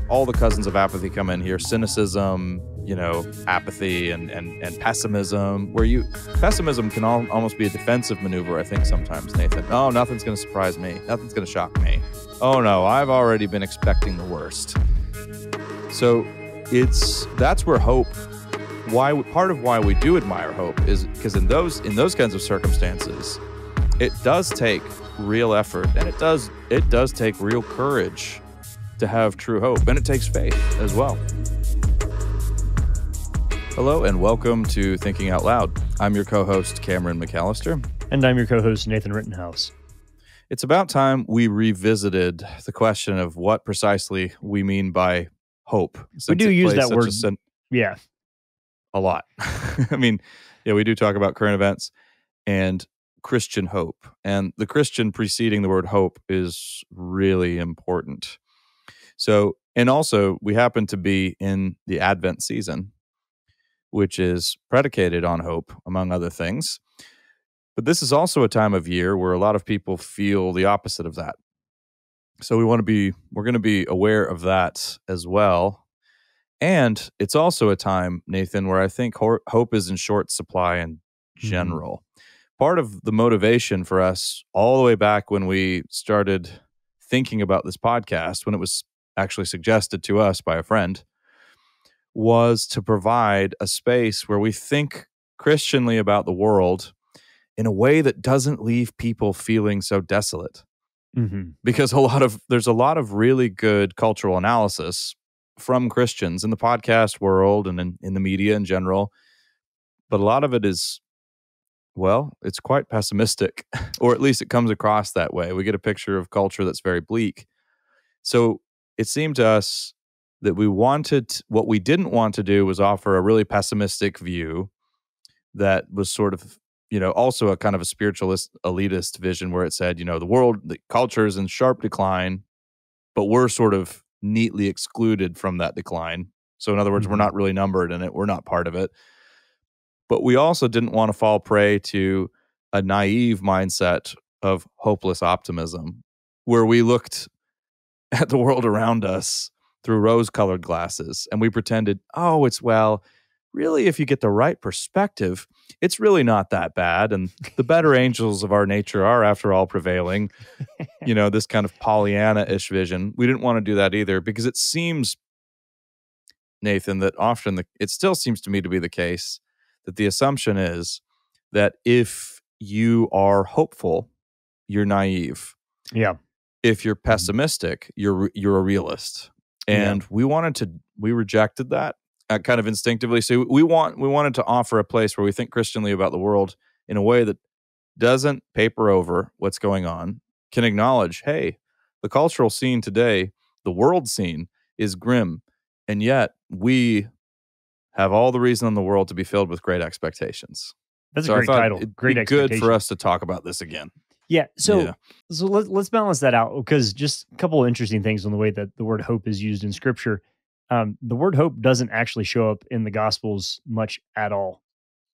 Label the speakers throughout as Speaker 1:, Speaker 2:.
Speaker 1: All the cousins of apathy come in here: cynicism, apathy, and pessimism. Pessimism can almost be a defensive maneuver, I think, sometimes, Nathan. Oh, nothing's going to surprise me. Nothing's going to shock me. Oh no, I've already been expecting the worst. So that's where hope. Part of why we do admire hope is because in those kinds of circumstances, it does take real effort, and it does take real courage to have true hope, and it takes faith as well. Hello and welcome to Thinking Out Loud. I'm your co-host, Cameron McAllister.
Speaker 2: And I'm your co-host, Nathan Rittenhouse.
Speaker 1: It's about time we revisited the question of what precisely we mean by hope.
Speaker 2: We do use that word.
Speaker 1: A lot. I mean, we do talk about current events and Christian hope. And the Christian preceding the word hope is really important. So, and also we happen to be in the Advent season, which is predicated on hope, among other things. But this is also a time of year where a lot of people feel the opposite of that. So we're going to be aware of that as well. And it's also a time, Nathan, where I think hope is in short supply in general. Part of the motivation for us all the way back when we started thinking about this podcast, when it was actually suggested to us by a friend, was to provide a space where we think Christianly about the world in a way that doesn't leave people feeling so desolate. Because there's a lot of really good cultural analysis from Christians in the podcast world and in the media in general, but a lot of it is, it's quite pessimistic, or at least it comes across that way. We get a picture of culture that's very bleak. So it seemed to us that what we didn't want to do was offer a really pessimistic view that was sort of, also a kind of a spiritualist, elitist vision where it said, the culture is in sharp decline, but we're sort of neatly excluded from that decline. So in other words, we're not really numbered in it. We're not part of it. But we also didn't want to fall prey to a naive mindset of hopeless optimism, where we looked at the world around us through rose-colored glasses and we pretended, really, if you get the right perspective, it's really not that bad. And the better angels of our nature are, after all, prevailing. This kind of Pollyanna-ish vision. We didn't want to do that either, because it seems, Nathan, that often it still seems to me to be the case that the assumption is that if you are hopeful, you're naive.
Speaker 2: Yeah.
Speaker 1: If you're pessimistic, you're a realist. And we rejected that kind of instinctively. So we wanted to offer a place where we think Christianly about the world in a way that doesn't paper over what's going on, can acknowledge, hey, the cultural scene today, the world scene, is grim, and yet we have all the reason in the world to be filled with great expectations.
Speaker 2: That's a great title. Great expectations.
Speaker 1: Good for us to talk about this again.
Speaker 2: Yeah. So let's balance that out, because just a couple of interesting things on the way that the word hope is used in Scripture. The word hope doesn't actually show up in the Gospels much at all.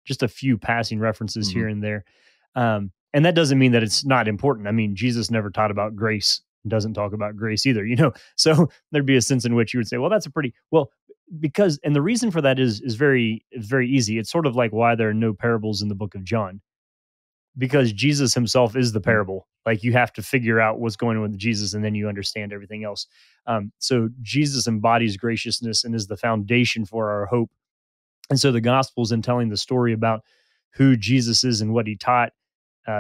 Speaker 2: Just a few passing references here and there. And that doesn't mean that it's not important. I mean, Jesus never taught about grace, doesn't talk about grace either, So there'd be a sense in which you would say, well, that's because, and the reason for that is very easy. It's sort of like why there are no parables in the book of John, because Jesus himself is the parable. Like, you have to figure out what's going on with Jesus, and then you understand everything else. So Jesus embodies graciousness and is the foundation for our hope. And so the Gospels, in telling the story about who Jesus is and what he taught,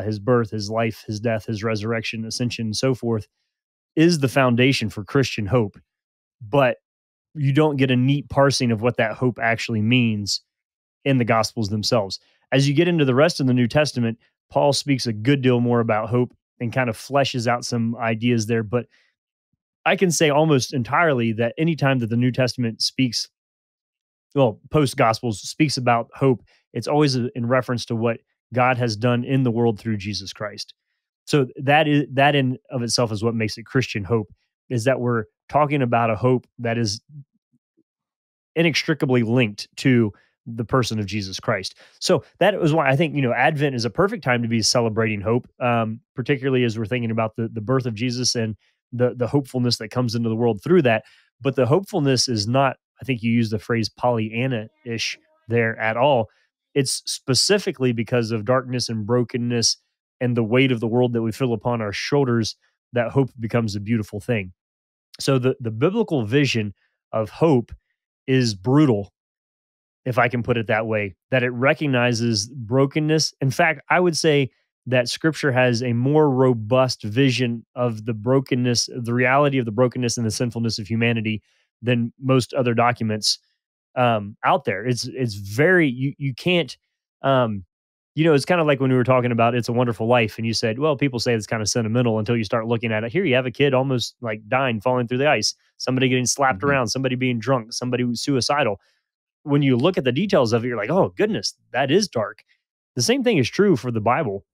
Speaker 2: his birth, his life, his death, his resurrection, ascension, and so forth, is the foundation for Christian hope. But you don't get a neat parsing of what that hope actually means in the Gospels themselves. As you get into the rest of the New Testament, Paul speaks a good deal more about hope and kind of fleshes out some ideas there. But I can say almost entirely that anytime that the New Testament speaks, post-Gospels speaks about hope, it's always in reference to what God has done in the world through Jesus Christ. So that in of itself is what makes it Christian hope, is that we're talking about a hope that is inextricably linked to the person of Jesus Christ. So that was why I think, Advent is a perfect time to be celebrating hope, particularly as we're thinking about the birth of Jesus and the hopefulness that comes into the world through that. But the hopefulness is not, I think you use the phrase Pollyanna-ish there at all. It's specifically because of darkness and brokenness and the weight of the world that we feel upon our shoulders that hope becomes a beautiful thing. So the biblical vision of hope is brutal, if I can put it that way, that it recognizes brokenness. In fact, I would say that scripture has a more robust vision of the brokenness, the reality of the brokenness and the sinfulness of humanity than most other documents out there. It's very, you can't, it's kind of like when we were talking about It's a Wonderful Life, and you said, well, people say it's kind of sentimental until you start looking at it. Here you have a kid almost like dying, falling through the ice, somebody getting slapped around, somebody being drunk, somebody who's suicidal. When you look at the details of it, you're like, oh, goodness, that is dark. The same thing is true for the Bible.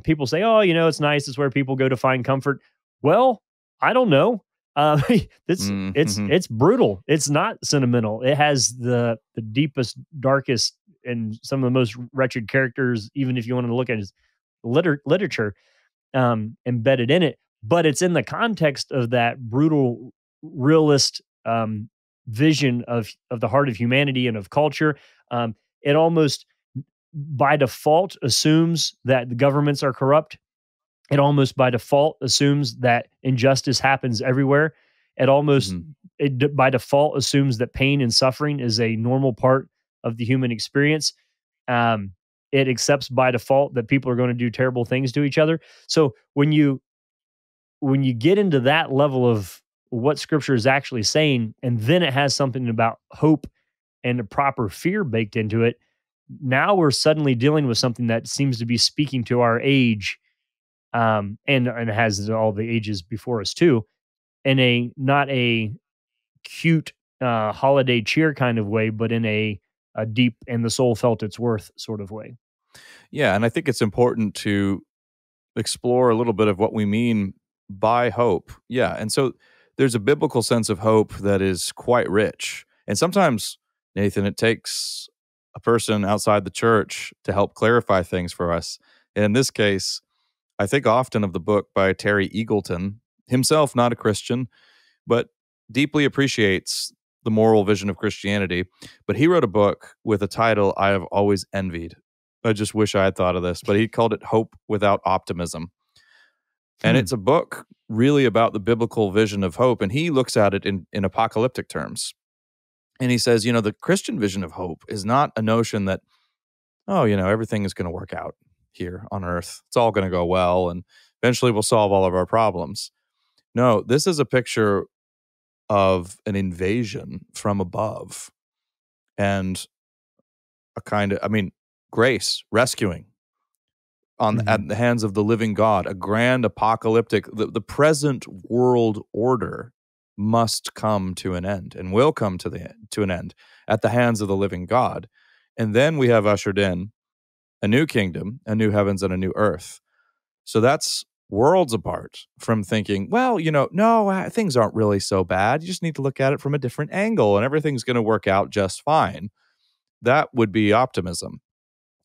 Speaker 2: People say, oh, it's nice. It's where people go to find comfort. Well, I don't know. It's brutal. It's not sentimental. It has the deepest, darkest, and some of the most wretched characters, even if you want to look at his literature embedded in it. But it's in the context of that brutal, realist vision of the heart of humanity and of culture. It almost by default assumes that the governments are corrupt. It almost by default assumes that injustice happens everywhere. It almost by default assumes that pain and suffering is a normal part of the human experience. It accepts by default that people are going to do terrible things to each other. So when you get into that level of what scripture is actually saying, and then it has something about hope and a proper fear baked into it, now we're suddenly dealing with something that seems to be speaking to our age, and has all the ages before us too, in not a cute holiday cheer kind of way, but in a deep and the soul felt its worth sort of way.
Speaker 1: Yeah, and I think it's important to explore a little bit of what we mean by hope. Yeah, and so there's a biblical sense of hope that is quite rich. And sometimes, Nathan, it takes a person outside the church to help clarify things for us. And in this case, I think often of the book by Terry Eagleton, himself not a Christian, but deeply appreciates the moral vision of Christianity. But he wrote a book with a title I have always envied. I just wish I had thought of this, but he called it Hope Without Optimism. And it's a book really about the biblical vision of hope. And he looks at it in apocalyptic terms. And he says, the Christian vision of hope is not a notion that, everything is going to work out here on earth. It's all going to go well, and eventually we'll solve all of our problems. No, this is a picture of an invasion from above and a kind of, grace, rescuing at the hands of the living God, a grand apocalyptic, the present world order must come to an end and will come to an end at the hands of the living God. And then we have ushered in a new kingdom, a new heavens and a new earth. So that's worlds apart from thinking, well, no, things aren't really so bad. You just need to look at it from a different angle and everything's going to work out just fine. That would be optimism.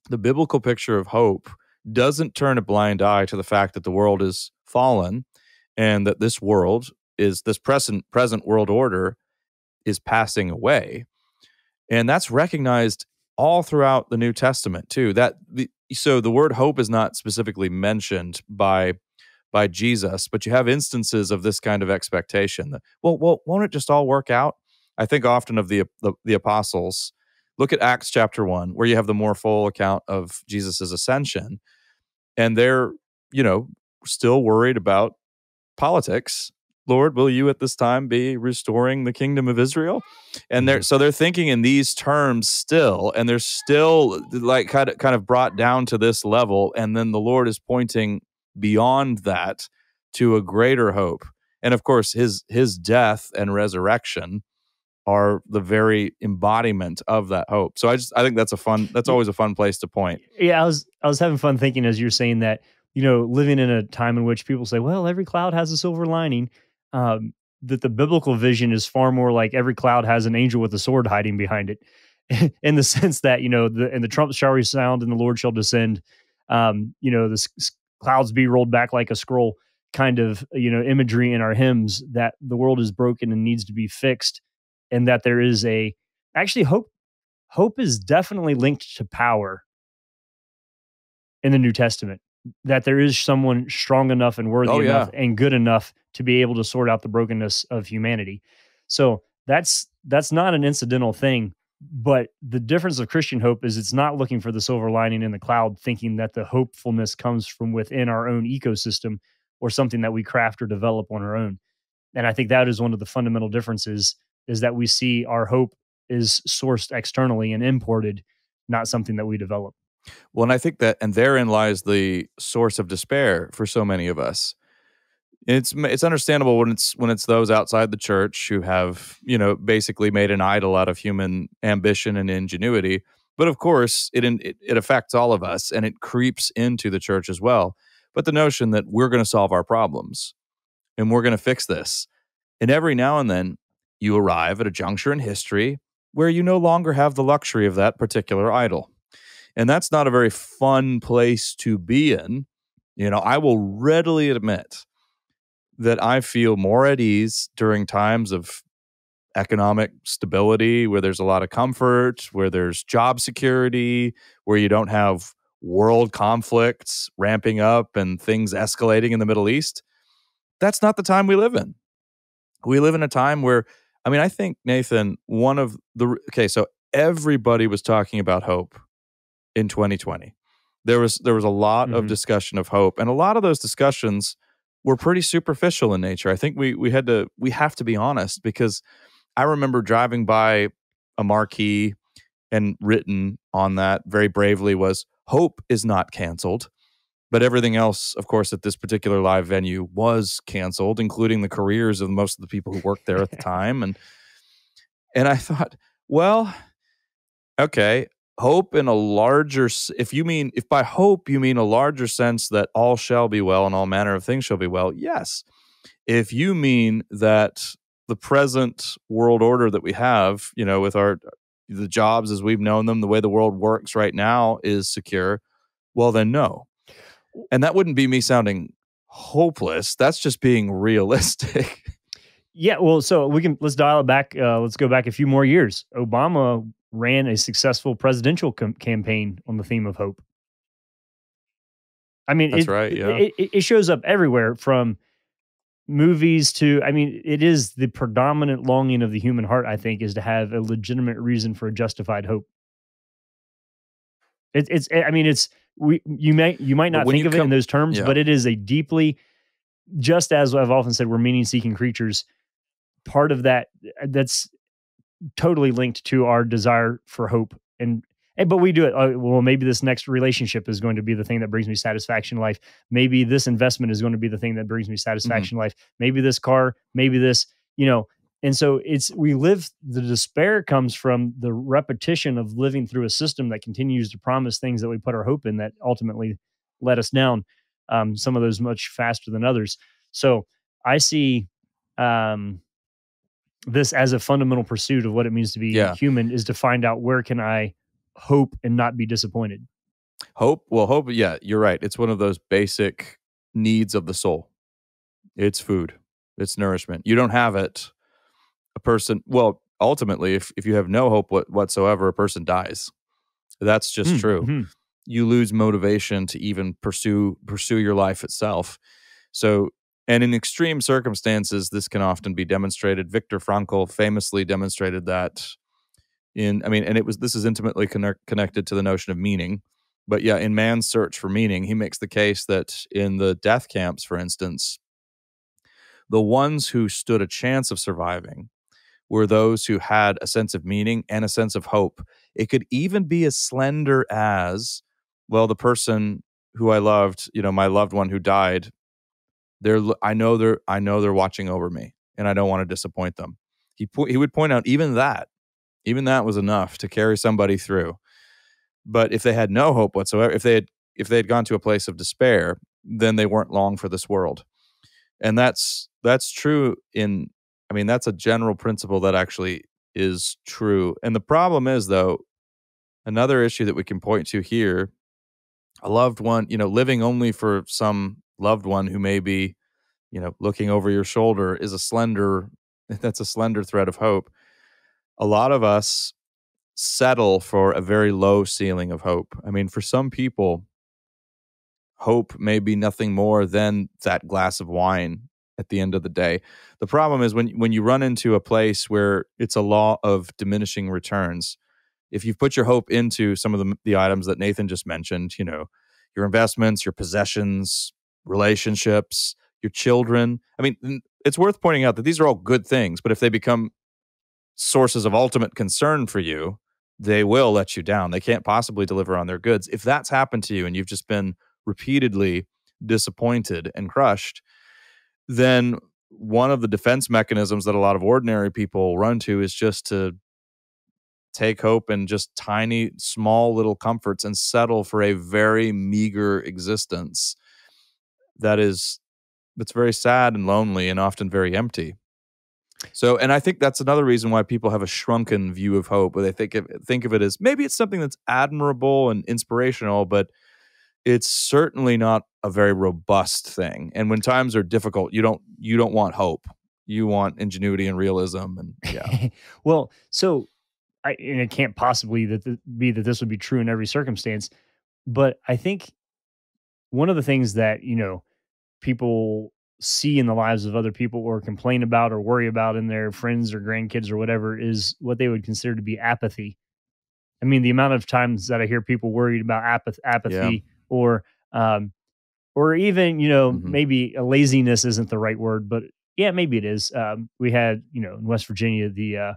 Speaker 1: The biblical picture of hope doesn't turn a blind eye to the fact that the world is fallen and that this world is this present world order is passing away. And that's recognized all throughout the New Testament too. So the word hope is not specifically mentioned by Jesus, but you have instances of this kind of expectation that, well, won't it just all work out? I think often of the apostles. Look at Acts chapter 1, where you have the more full account of Jesus' ascension. And they're, still worried about politics. Lord, will you at this time be restoring the kingdom of Israel? And they're thinking in these terms still, and they're still like kind of brought down to this level. And then the Lord is pointing beyond that to a greater hope. And of course, his death and resurrection are the very embodiment of that hope. So I think that's always a fun place to point.
Speaker 2: Yeah, I was having fun thinking as you're saying that, living in a time in which people say, well, every cloud has a silver lining, that the biblical vision is far more like every cloud has an angel with a sword hiding behind it, in the sense that, and the trumpet shall resound and the Lord shall descend, the clouds be rolled back like a scroll. kind of, imagery in our hymns that the world is broken and needs to be fixed, and that there is actually hope is definitely linked to power in the New Testament, that there is someone strong enough and worthy enough and good enough to be able to sort out the brokenness of humanity. So that's not an incidental thing. But the difference of Christian hope is it's not looking for the silver lining in the cloud, thinking that the hopefulness comes from within our own ecosystem or something that we craft or develop on our own. And I think that is one of the fundamental differences, is that we see our hope is sourced externally and imported, not something that we develop.
Speaker 1: Well, and I think that, and therein lies the source of despair for so many of us. It's understandable when it's those outside the church who have, basically made an idol out of human ambition and ingenuity. But of course, it affects all of us, and it creeps into the church as well. But the notion that we're going to solve our problems and we're going to fix this, and every now and then you arrive at a juncture in history where you no longer have the luxury of that particular idol. And that's not a very fun place to be in. I will readily admit that I feel more at ease during times of economic stability, where there's a lot of comfort, where there's job security, where you don't have world conflicts ramping up and things escalating in the Middle East. That's not the time we live in. We live in a time where, I think, Nathan, so everybody was talking about hope in 2020. There was a lot of discussion of hope, and a lot of those discussions were pretty superficial in nature. I think we have to be honest, because I remember driving by a marquee, and written on that very bravely was, "Hope is not canceled." But everything else, of course, at this particular live venue was canceled, including the careers of most of the people who worked there at the time. And I thought, well, okay, hope in a larger, if by hope you mean a larger sense that all shall be well and all manner of things shall be well, yes. If you mean that the present world order that we have, with the jobs as we've known them, the way the world works right now is secure, well then no. And that wouldn't be me sounding hopeless. That's just being realistic.
Speaker 2: Yeah, well, so let's dial it back. Let's go back a few more years. Obama ran a successful presidential campaign on the theme of hope.
Speaker 1: That's right. Yeah,
Speaker 2: it shows up everywhere, from movies to, it is the predominant longing of the human heart, I think, is to have a legitimate reason for a justified hope. You might not think of it in those terms, but it is a deeply, just as I've often said, we're meaning-seeking creatures. Part of that's totally linked to our desire for hope, but we do it. Well, maybe this next relationship is going to be the thing that brings me satisfaction in life. Maybe this investment is going to be the thing that brings me satisfaction in life. Maybe this car, maybe this, And so the despair comes from the repetition of living through a system that continues to promise things that we put our hope in that ultimately let us down. Some of those much faster than others. So I see this as a fundamental pursuit of what it means to be human, is to find out, where can I hope and not be disappointed?
Speaker 1: Hope, yeah, you're right. It's one of those basic needs of the soul. It's food. It's nourishment. You don't have it, a person, ultimately, if you have no hope whatsoever, a person dies. That's just true. Mm-hmm. You lose motivation to even pursue your life itself. So, and in extreme circumstances, this can often be demonstrated. Viktor Frankl famously demonstrated that this is intimately connected to the notion of meaning. But yeah, in Man's Search for Meaning, he makes the case that in the death camps, for instance, the ones who stood a chance of surviving were those who had a sense of meaning and a sense of hope. It could even be as slender as, the person who I loved, my loved one who died, I know they're watching over me, and I don't want to disappoint them. He would point out even that was enough to carry somebody through. But if they had no hope whatsoever, if they had gone to a place of despair, then they weren't long for this world. And that's true that's a general principle that actually is true. And the problem is, though, another issue that we can point to here, a loved one, living only for some loved one who may be looking over your shoulder is that's a slender thread of hope. A lot of us settle for a very low ceiling of hope. I mean, for some people, hope may be nothing more than that glass of wine at the end of the day. The problem is when you run into a place where it's a law of diminishing returns. If you've put your hope into some of the items that Nathan just mentioned, your investments, your possessions, relationships, your children. I mean, it's worth pointing out that these are all good things, but if they become sources of ultimate concern for you, they will let you down. They can't possibly deliver on their goods. If that's happened to you and you've just been repeatedly disappointed and crushed, then one of the defense mechanisms that a lot of ordinary people run to is just to take hope in just tiny, small little comforts and settle for a very meager existence that's very sad and lonely and often very empty. So, and I think that's another reason why people have a shrunken view of hope, where they think of it as maybe it's something that's admirable and inspirational, but it's certainly not a very robust thing. And when times are difficult, you don't want hope. You want ingenuity and realism. And yeah.
Speaker 2: Well, so and it can't possibly be that this would be true in every circumstance, but I think one of the things that people see in the lives of other people or complain about or worry about in their friends or grandkids or whatever is what they would consider to be apathy. I mean, the amount of times that I hear people worried about apathy or even, maybe a laziness isn't the right word, but yeah, maybe it is. We had, in West Virginia, the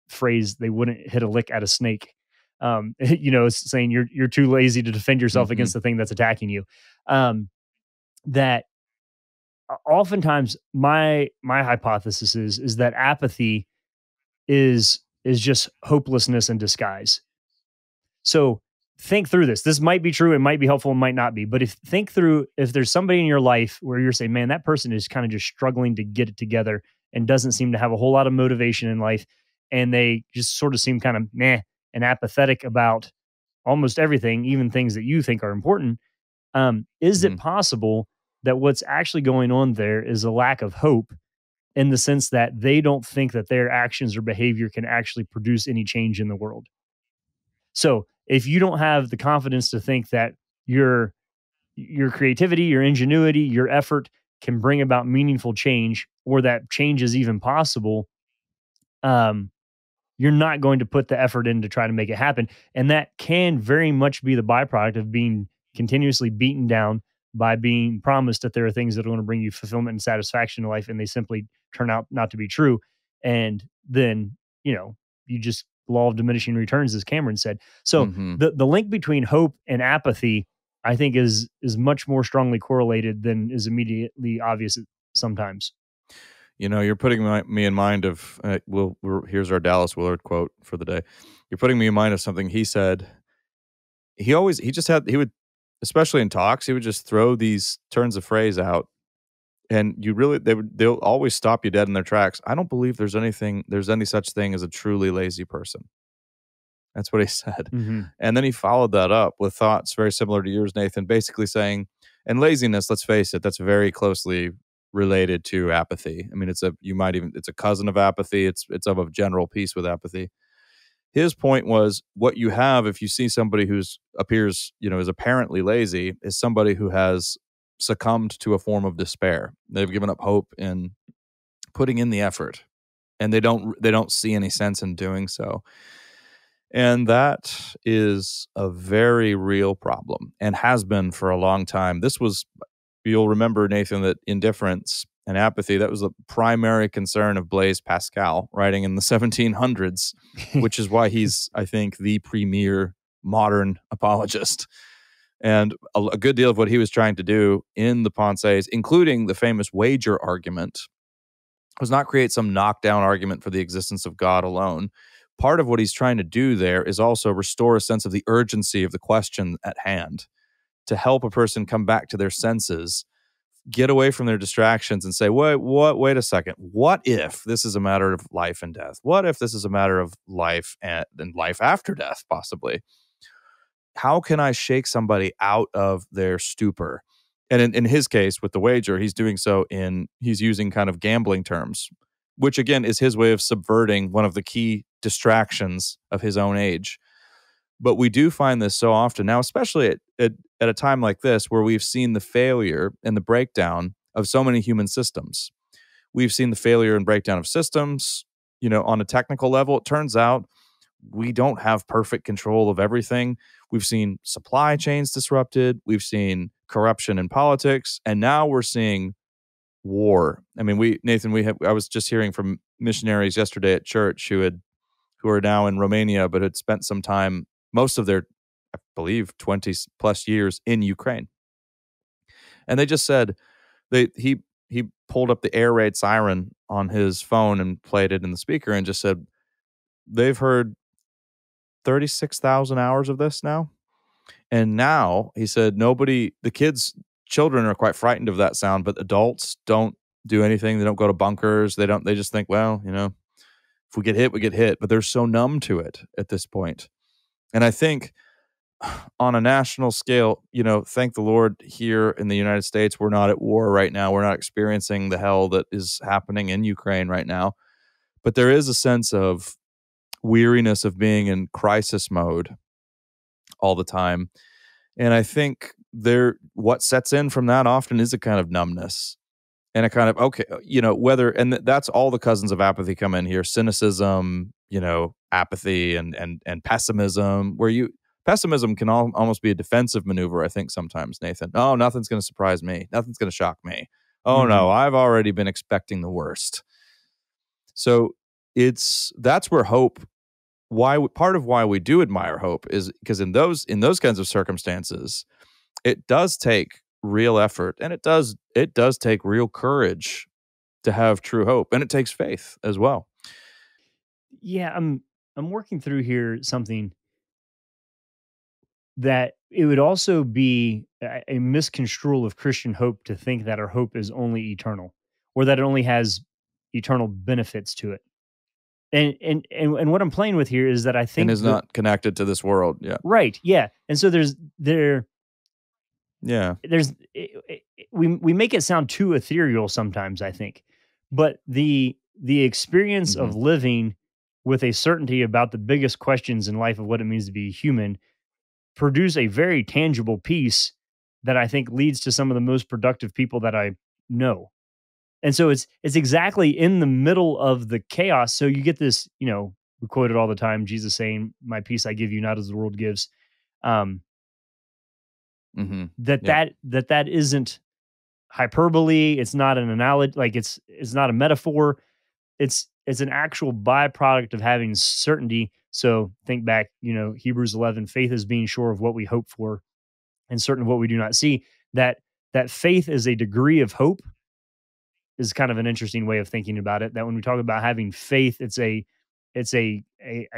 Speaker 2: phrase, they wouldn't hit a lick at a snake. It's saying you're too lazy to defend yourself against the thing that's attacking you. That oftentimes my hypothesis is that apathy is just hopelessness in disguise. So think through this. This might be true. It might be helpful. It might not be. But think through if there's somebody in your life where you're saying, man, that person is kind of just struggling to get it together and doesn't seem to have a whole lot of motivation in life. And they just sort of seem kind of meh and apathetic about almost everything, even things that you think are important. Is it possible that what's actually going on there is a lack of hope, in the sense that they don't think that their actions or behavior can actually produce any change in the world? So if you don't have the confidence to think that your creativity, your ingenuity, your effort can bring about meaningful change, or that change is even possible, you're not going to put the effort in to try to make it happen. And that can very much be the byproduct of being continuously beaten down by being promised that there are things that are going to bring you fulfillment and satisfaction in life, and they simply turn out not to be true. And then, you just law of diminishing returns, as Cameron said. So the link between hope and apathy, I think, is much more strongly correlated than is immediately obvious sometimes.
Speaker 1: You're putting me in mind of, here's our Dallas Willard quote for the day. You're putting me in mind of something he said. He would, especially in talks, he would just throw these turns of phrase out, and they'll always stop you dead in their tracks. I don't believe there's any such thing as a truly lazy person. That's what he said. And then he followed that up with thoughts very similar to yours, Nathan, basically saying, and laziness, let's face it, that's very closely related to apathy. I mean, it's a cousin of apathy. It's of a general piece with apathy. His point was, what you have if you see somebody who's appears, is apparently lazy, is somebody who has succumbed to a form of despair. They've given up hope in putting in the effort, and they don't see any sense in doing so. And that is a very real problem, and has been for a long time. You'll remember, Nathan, that indifference and apathy, that was the primary concern of Blaise Pascal, writing in the 1700s, which is why he's, I think, the premier modern apologist. And a good deal of what he was trying to do in the Pensées, including the famous wager argument, was not create some knockdown argument for the existence of God alone. Part of what he's trying to do there is also restore a sense of the urgency of the question at hand, to help a person come back to their senses, get away from their distractions, and say, wait a second. What if this is a matter of life and death? What if this is a matter of life and life after death, possibly? How can I shake somebody out of their stupor And in his case, with the wager, he's doing so he's using kind of gambling terms, which again is his way of subverting one of the key distractions of his own age. But we do find this so often now, especially at a time like this, where we've seen the failure and the breakdown of so many human systems. We've seen the failure and breakdown of systems, on a technical level. It turns out we don't have perfect control of everything. We've seen supply chains disrupted. We've seen corruption in politics. And now we're seeing war. I mean, I was just hearing from missionaries yesterday at church who are now in Romania, but had spent some time, most of their, I believe, 20 plus years in Ukraine. And they just said he pulled up the air raid siren on his phone and played it in the speaker and just said they've heard 36,000 hours of this now. And now he said children are quite frightened of that sound, but adults don't do anything. They don't go to bunkers. They just think, well, if we get hit, we get hit. But they're so numb to it at this point. And I think on a national scale, thank the Lord, here in the United States, we're not at war right now. We're not experiencing the hell that is happening in Ukraine right now. But there is a sense of weariness of being in crisis mode all the time. And I think what sets in from that often is a kind of numbness and a kind of, okay, that's all the cousins of apathy come in here: cynicism, apathy and pessimism, pessimism can almost be a defensive maneuver, I think, sometimes, Nathan. Oh, nothing's going to surprise me. Nothing's going to shock me. Oh, no, I've already been expecting the worst. So that's where hope, part of why we do admire hope is because in those kinds of circumstances, it does take real effort, and it does take real courage to have true hope, and it takes faith as well.
Speaker 2: Yeah, I'm working through here something that it would also be a misconstrual of Christian hope to think that our hope is only eternal, or that it only has eternal benefits to it. And what I'm playing with here is that I think
Speaker 1: and is not connected to this world. Yeah.
Speaker 2: Right. Yeah. And so we make it sound too ethereal sometimes, I think. But the experience of living with a certainty about the biggest questions in life of what it means to be human produce a very tangible peace that I think leads to some of the most productive people that I know. And so it's exactly in the middle of the chaos. So you get this, we quote it all the time, Jesus saying, "My peace I give you, not as the world gives." That isn't hyperbole. It's not an analogy. Like it's not a metaphor. It's an actual byproduct of having certainty. So think back, Hebrews 11, faith is being sure of what we hope for and certain of what we do not see. That faith is a degree of hope is kind of an interesting way of thinking about it. That when we talk about having faith, it's a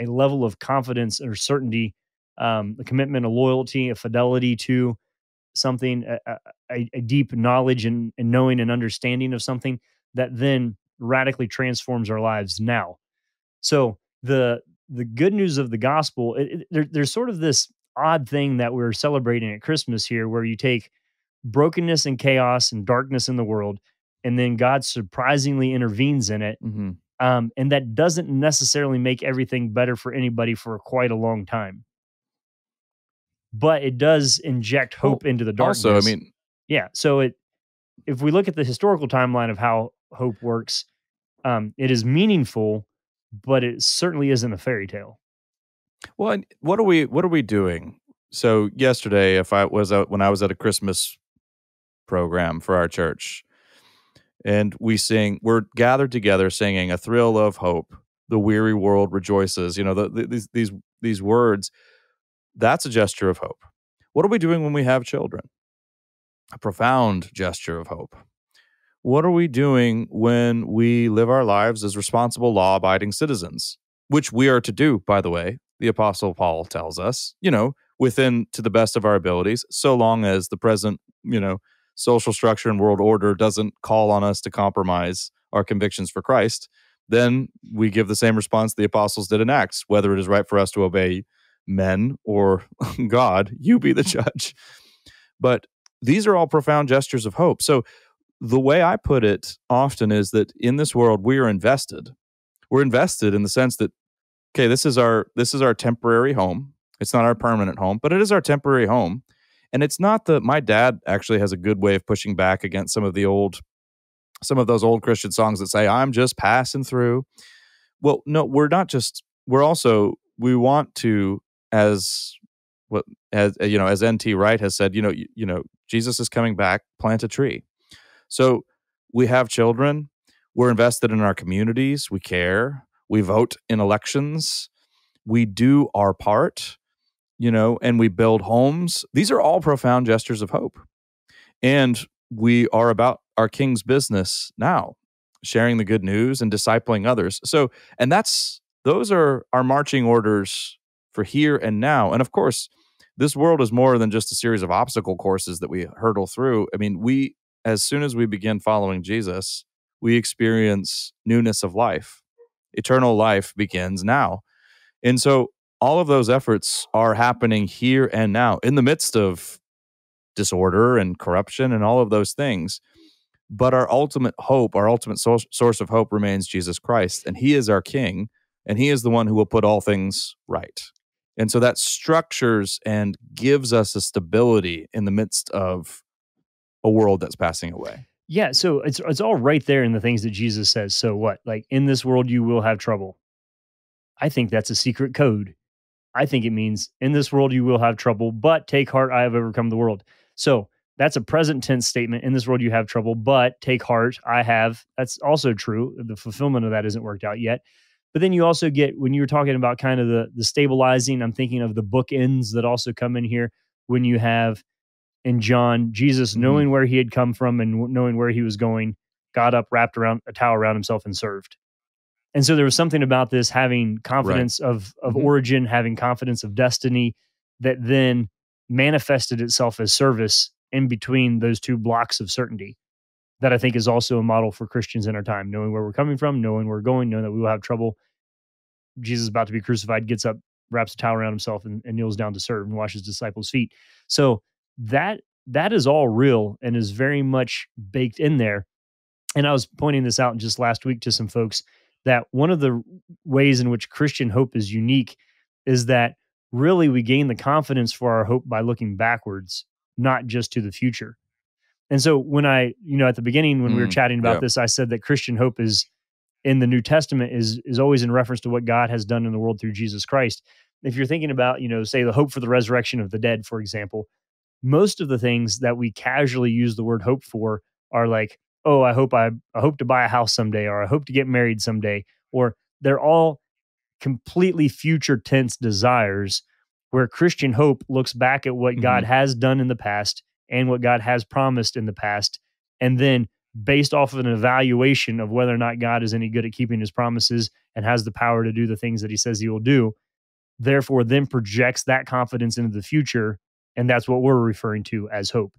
Speaker 2: level of confidence or certainty, a commitment, a loyalty, a fidelity to something, a deep knowledge and knowing and understanding of something that then radically transforms our lives now. So the good news of the gospel, there's sort of this odd thing that we're celebrating at Christmas here, where you take brokenness and chaos and darkness in the world, and then God surprisingly intervenes in it. And that doesn't necessarily make everything better for anybody for quite a long time. But it does inject hope into the darkness.
Speaker 1: Also,
Speaker 2: yeah. So if we look at the historical timeline of how hope works, it is meaningful, but it certainly isn't a fairy tale.
Speaker 1: Well, and what are we doing? So yesterday, when I was at a Christmas program for our church, and we're gathered together singing "A Thrill of Hope, the weary world rejoices." These words. That's a gesture of hope. What are we doing when we have children? A profound gesture of hope. What are we doing when we live our lives as responsible, law-abiding citizens? Which we are to do, by the way. The Apostle Paul tells us, within to the best of our abilities, so long as the present, social structure and world order doesn't call on us to compromise our convictions for Christ, then we give the same response the apostles did in Acts, whether it is right for us to obey men or God, you be the judge. But these are all profound gestures of hope. So the way I put it often is that in this world we are invested. We're invested in the sense that, okay, this is our temporary home. It's not our permanent home, but it is our temporary home. And it's not that my dad actually has a good way of pushing back against some of those old Christian songs that say, I'm just passing through. Well, no, we're not just, we want to, as N.T. Wright has said, Jesus is coming back, plant a tree. So we have children, we're invested in our communities, we care, we vote in elections, we do our part, and we build homes. These are all profound gestures of hope. And we are about our King's business now, sharing the good news and discipling others. So, and those are our marching orders for here and now. And of course, this world is more than just a series of obstacle courses that we hurtle through. I mean, as soon as we begin following Jesus, we experience newness of life. Eternal life begins now. And so all of those efforts are happening here and now in the midst of disorder and corruption and all of those things. But our ultimate hope, our ultimate source of hope remains Jesus Christ. And he is our King, and he is the one who will put all things right. And so that structures and gives us a stability in the midst of a world that's passing away.
Speaker 2: Yeah, so it's all right there in the things that Jesus says. So what? Like, in this world you will have trouble. I think that's a secret code. I think it means in this world you will have trouble, but take heart, I have overcome the world. So that's a present tense statement. In this world you have trouble, but take heart, I have. That's also true. The fulfillment of that isn't worked out yet. But then you also get, when you're talking about kind of the stabilizing, I'm thinking of the bookends that also come in here when you have in John, Jesus knowing where he had come from and knowing where he was going, got up, wrapped around a towel around himself and served. And so there was something about this having confidence of origin, having confidence of destiny that then manifested itself as service in between those two blocks of certainty that I think is also a model for Christians in our time, knowing where we're coming from, knowing where we're going, knowing that we will have trouble. Jesus is about to be crucified, gets up, wraps a towel around himself and kneels down to serve and washes disciples' feet. So that is all real and is very much baked in there. And I was pointing this out just last week to some folks that one of the ways in which Christian hope is unique is that really we gain the confidence for our hope by looking backwards, not just to the future. And so when at the beginning, when we were chatting about this, I said that Christian hope is in the New Testament is always in reference to what God has done in the world through Jesus Christ. If you're thinking about, say the hope for the resurrection of the dead, for example, most of the things that we casually use the word hope for are like, oh, I hope to buy a house someday, or I hope to get married someday, or they're all completely future tense desires, where Christian hope looks back at what God has done in the past and what God has promised in the past, and then based off of an evaluation of whether or not God is any good at keeping his promises and has the power to do the things that he says he will do, therefore then projects that confidence into the future. And that's what we're referring to as hope.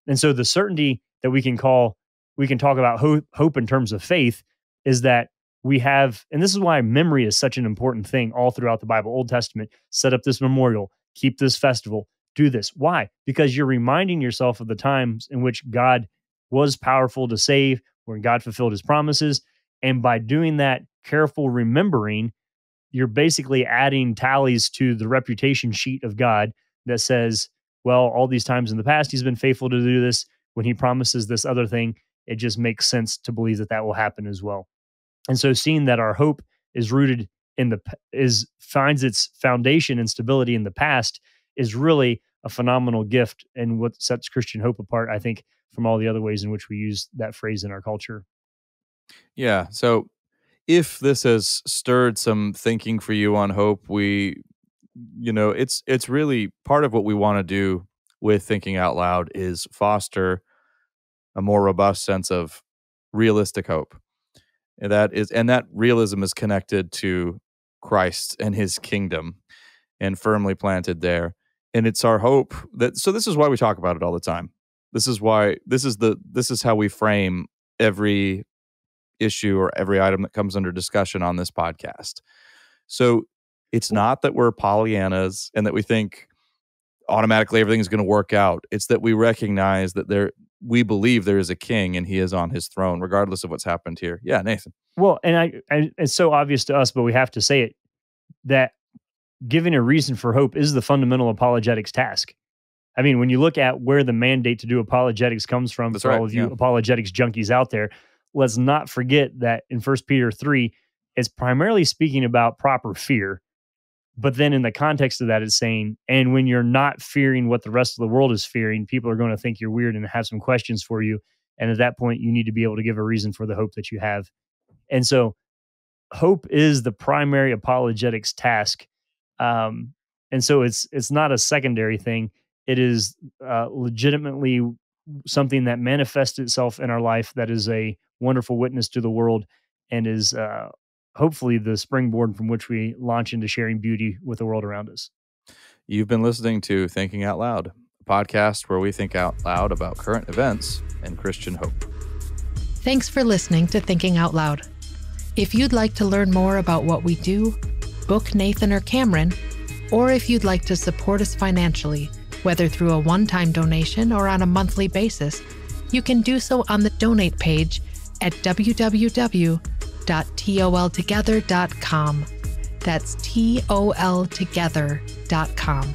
Speaker 2: And so the certainty that we can talk about hope in terms of faith is that we have, and this is why memory is such an important thing all throughout the Bible. Old Testament, set up this memorial, keep this festival, do this. Why? Because you're reminding yourself of the times in which God was powerful to save, when God fulfilled his promises. And by doing that careful remembering, you're basically adding tallies to the reputation sheet of God that says, well, all these times in the past, he's been faithful to do this. When he promises this other thing, it just makes sense to believe that will happen as well. And so seeing that our hope is rooted finds its foundation and stability in the past is really a phenomenal gift, and what sets Christian hope apart, I think, from all the other ways in which we use that phrase in our culture.
Speaker 1: Yeah. So if this has stirred some thinking for you on hope, it's really part of what we want to do with Thinking Out Loud is foster a more robust sense of realistic hope. And that realism is connected to Christ and his kingdom and firmly planted there. And it's our hope so this is why we talk about it all the time. This is how we frame every issue or every item that comes under discussion on this podcast. So it's not that we're Pollyannas and that we think automatically everything's going to work out. It's that we recognize that we believe there is a king and he is on his throne, regardless of what's happened here. Yeah, Nathan.
Speaker 2: Well, and it's so obvious to us, but we have to say it, that giving a reason for hope is the fundamental apologetics task. I mean, when you look at where the mandate to do apologetics comes from,
Speaker 1: That's
Speaker 2: for
Speaker 1: right,
Speaker 2: all of you apologetics junkies out there, let's not forget that in 1 Peter 3, it's primarily speaking about proper fear. But then in the context of that, it's saying, and when you're not fearing what the rest of the world is fearing, people are going to think you're weird and have some questions for you. And at that point, you need to be able to give a reason for the hope that you have. And so hope is the primary apologetics task. And so it's not a secondary thing. It is legitimately something that manifests itself in our life that is a wonderful witness to the world and is hopefully the springboard from which we launch into sharing beauty with the world around us.
Speaker 1: You've been listening to Thinking Out Loud, a podcast where we think out loud about current events and Christian hope.
Speaker 3: Thanks for listening to Thinking Out Loud. If you'd like to learn more about what we do, book Nathan or Cameron, or if you'd like to support us financially, whether through a one-time donation or on a monthly basis, you can do so on the donate page at www.toltogether.com. That's toltogether.com.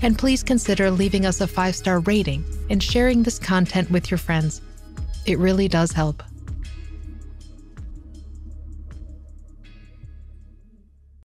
Speaker 3: And please consider leaving us a 5-star rating and sharing this content with your friends. It really does help.